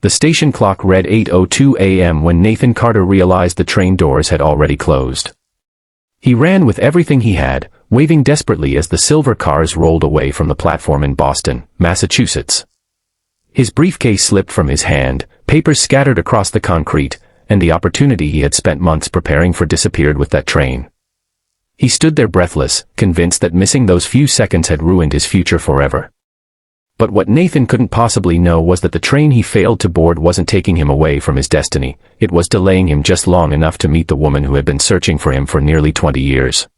The station clock read 8:02 a.m. when Nathan Carter realized the train doors had already closed. He ran with everything he had, waving desperately as the silver cars rolled away from the platform in Boston, Massachusetts. His briefcase slipped from his hand, papers scattered across the concrete, and the opportunity he had spent months preparing for disappeared with that train. He stood there breathless, convinced that missing those few seconds had ruined his future forever. But what Nathan couldn't possibly know was that the train he failed to board wasn't taking him away from his destiny, it was delaying him just long enough to meet the woman who had been searching for him for nearly 20 years.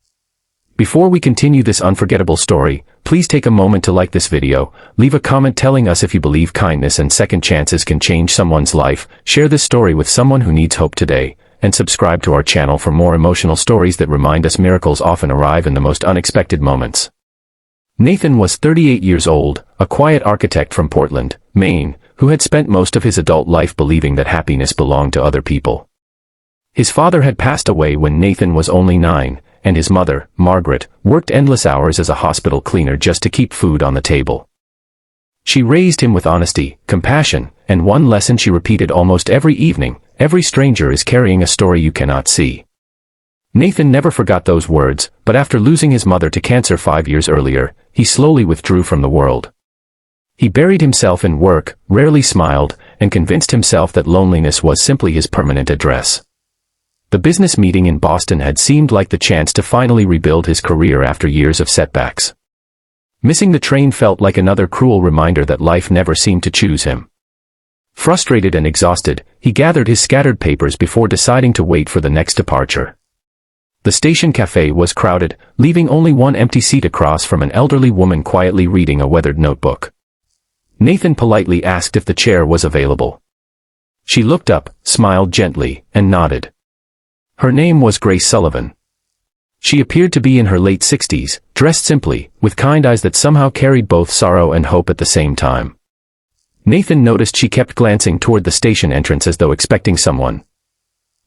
Before we continue this unforgettable story, please take a moment to like this video, leave a comment telling us if you believe kindness and second chances can change someone's life, share this story with someone who needs hope today, and subscribe to our channel for more emotional stories that remind us miracles often arrive in the most unexpected moments. Nathan was 38 years old, a quiet architect from Portland, Maine, who had spent most of his adult life believing that happiness belonged to other people. His father had passed away when Nathan was only 9, and his mother, Margaret, worked endless hours as a hospital cleaner just to keep food on the table. She raised him with honesty, compassion, and one lesson she repeated almost every evening: every stranger is carrying a story you cannot see. Nathan never forgot those words, but after losing his mother to cancer 5 years earlier, he slowly withdrew from the world. He buried himself in work, rarely smiled, and convinced himself that loneliness was simply his permanent address. The business meeting in Boston had seemed like the chance to finally rebuild his career after years of setbacks. Missing the train felt like another cruel reminder that life never seemed to choose him. Frustrated and exhausted, he gathered his scattered papers before deciding to wait for the next departure. The station cafe was crowded, leaving only one empty seat across from an elderly woman quietly reading a weathered notebook. Nathan politely asked if the chair was available. She looked up, smiled gently, and nodded. Her name was Grace Sullivan. She appeared to be in her late 60s, dressed simply, with kind eyes that somehow carried both sorrow and hope at the same time. Nathan noticed she kept glancing toward the station entrance as though expecting someone.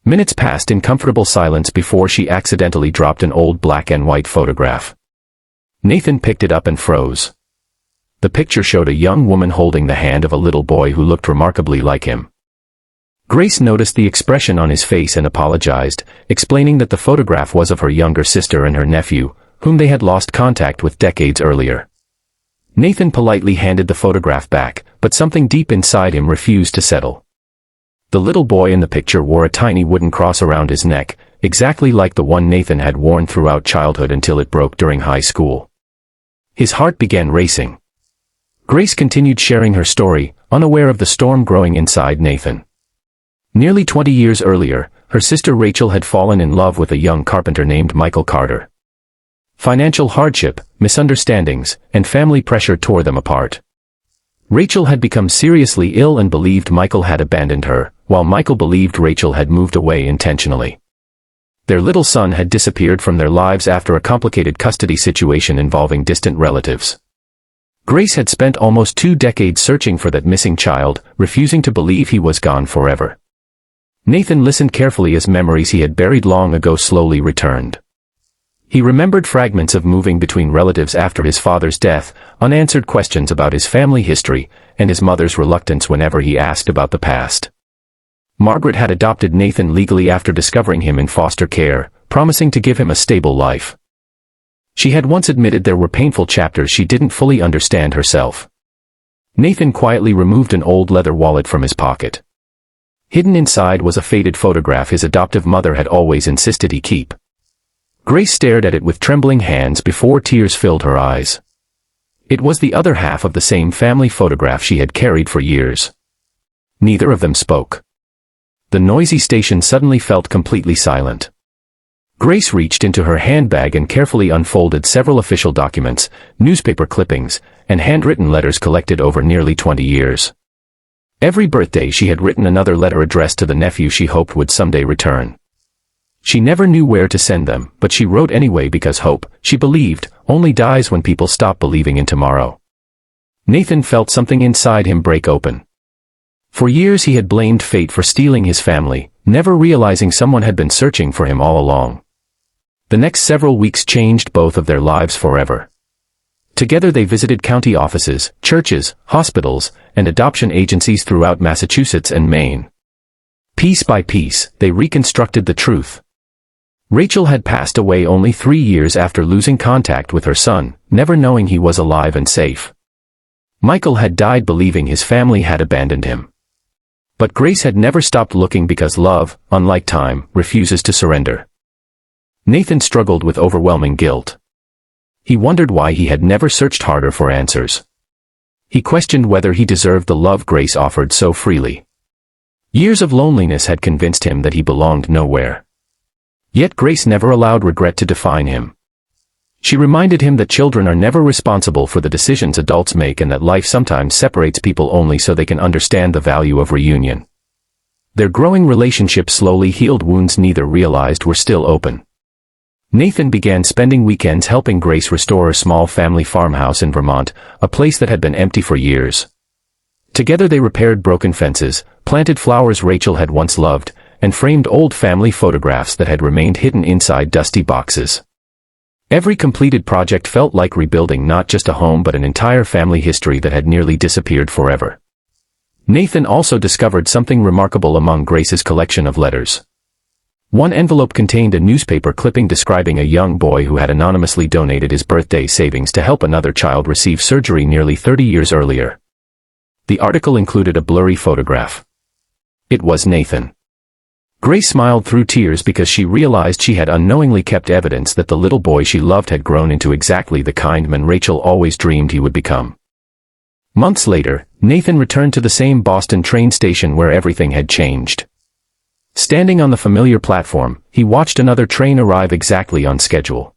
Minutes passed in comfortable silence before she accidentally dropped an old black and white photograph. Nathan picked it up and froze. The picture showed a young woman holding the hand of a little boy who looked remarkably like him. Grace noticed the expression on his face and apologized, explaining that the photograph was of her younger sister and her nephew, whom they had lost contact with decades earlier. Nathan politely handed the photograph back, but something deep inside him refused to settle. The little boy in the picture wore a tiny wooden cross around his neck, exactly like the one Nathan had worn throughout childhood until it broke during high school. His heart began racing. Grace continued sharing her story, unaware of the storm growing inside Nathan. Nearly 20 years earlier, her sister Rachel had fallen in love with a young carpenter named Michael Carter. Financial hardship, misunderstandings, and family pressure tore them apart. Rachel had become seriously ill and believed Michael had abandoned her, while Michael believed Rachel had moved away intentionally. Their little son had disappeared from their lives after a complicated custody situation involving distant relatives. Grace had spent almost 2 decades searching for that missing child, refusing to believe he was gone forever. Nathan listened carefully as memories he had buried long ago slowly returned. He remembered fragments of moving between relatives after his father's death, unanswered questions about his family history, and his mother's reluctance whenever he asked about the past. Margaret had adopted Nathan legally after discovering him in foster care, promising to give him a stable life. She had once admitted there were painful chapters she didn't fully understand herself. Nathan quietly removed an old leather wallet from his pocket. Hidden inside was a faded photograph his adoptive mother had always insisted he keep. Grace stared at it with trembling hands before tears filled her eyes. It was the other half of the same family photograph she had carried for years. Neither of them spoke. The noisy station suddenly felt completely silent. Grace reached into her handbag and carefully unfolded several official documents, newspaper clippings, and handwritten letters collected over nearly 20 years. Every birthday she had written another letter addressed to the nephew she hoped would someday return. She never knew where to send them, but she wrote anyway because hope, she believed, only dies when people stop believing in tomorrow. Nathan felt something inside him break open. For years he had blamed fate for stealing his family, never realizing someone had been searching for him all along. The next several weeks changed both of their lives forever. Together they visited county offices, churches, hospitals, and adoption agencies throughout Massachusetts and Maine. Piece by piece, they reconstructed the truth. Rachel had passed away only 3 years after losing contact with her son, never knowing he was alive and safe. Michael had died believing his family had abandoned him. But Grace had never stopped looking because love, unlike time, refuses to surrender. Nathan struggled with overwhelming guilt. He wondered why he had never searched harder for answers. He questioned whether he deserved the love Grace offered so freely. Years of loneliness had convinced him that he belonged nowhere. Yet Grace never allowed regret to define him. She reminded him that children are never responsible for the decisions adults make and that life sometimes separates people only so they can understand the value of reunion. Their growing relationship slowly healed wounds neither realized were still open. Nathan began spending weekends helping Grace restore a small family farmhouse in Vermont, a place that had been empty for years. Together they repaired broken fences, planted flowers Rachel had once loved, and framed old family photographs that had remained hidden inside dusty boxes. Every completed project felt like rebuilding not just a home but an entire family history that had nearly disappeared forever. Nathan also discovered something remarkable among Grace's collection of letters. One envelope contained a newspaper clipping describing a young boy who had anonymously donated his birthday savings to help another child receive surgery nearly 30 years earlier. The article included a blurry photograph. It was Nathan. Grace smiled through tears because she realized she had unknowingly kept evidence that the little boy she loved had grown into exactly the kind man Rachel always dreamed he would become. Months later, Nathan returned to the same Boston train station where everything had changed. Standing on the familiar platform, he watched another train arrive exactly on schedule.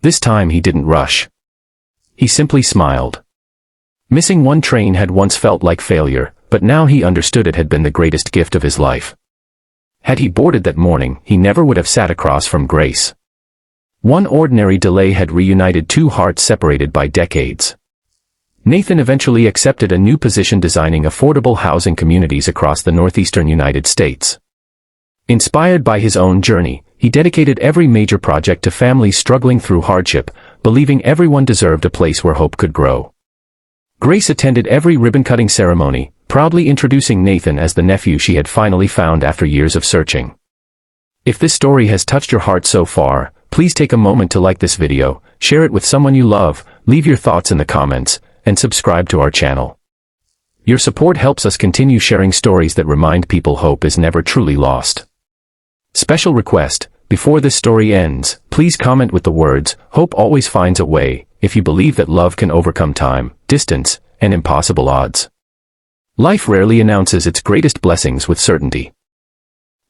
This time he didn't rush. He simply smiled. Missing one train had once felt like failure, but now he understood it had been the greatest gift of his life. Had he boarded that morning, he never would have sat across from Grace. One ordinary delay had reunited two hearts separated by decades. Nathan eventually accepted a new position designing affordable housing communities across the northeastern United States. Inspired by his own journey, he dedicated every major project to families struggling through hardship, believing everyone deserved a place where hope could grow. Grace attended every ribbon-cutting ceremony, proudly introducing Nathan as the nephew she had finally found after years of searching. If this story has touched your heart so far, please take a moment to like this video, share it with someone you love, leave your thoughts in the comments, and subscribe to our channel. Your support helps us continue sharing stories that remind people hope is never truly lost. Special request, before this story ends, please comment with the words, "Hope always finds a way," if you believe that love can overcome time, distance, and impossible odds. Life rarely announces its greatest blessings with certainty.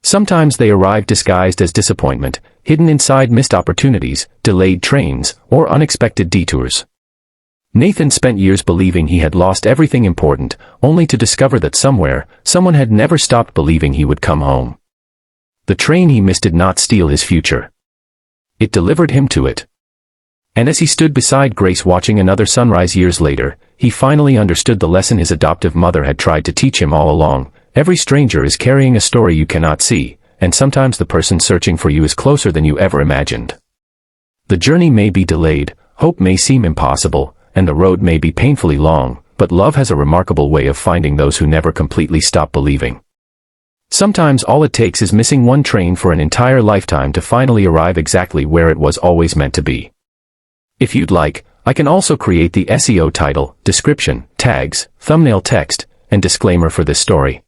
Sometimes they arrive disguised as disappointment, hidden inside missed opportunities, delayed trains, or unexpected detours. Nathan spent years believing he had lost everything important, only to discover that somewhere, someone had never stopped believing he would come home. The train he missed did not steal his future. It delivered him to it. And as he stood beside Grace watching another sunrise years later, he finally understood the lesson his adoptive mother had tried to teach him all along. Every stranger is carrying a story you cannot see, and sometimes the person searching for you is closer than you ever imagined. The journey may be delayed, hope may seem impossible, and the road may be painfully long, but love has a remarkable way of finding those who never completely stop believing. Sometimes all it takes is missing one train for an entire lifetime to finally arrive exactly where it was always meant to be. If you'd like, I can also create the SEO title, description, tags, thumbnail text, and disclaimer for this story.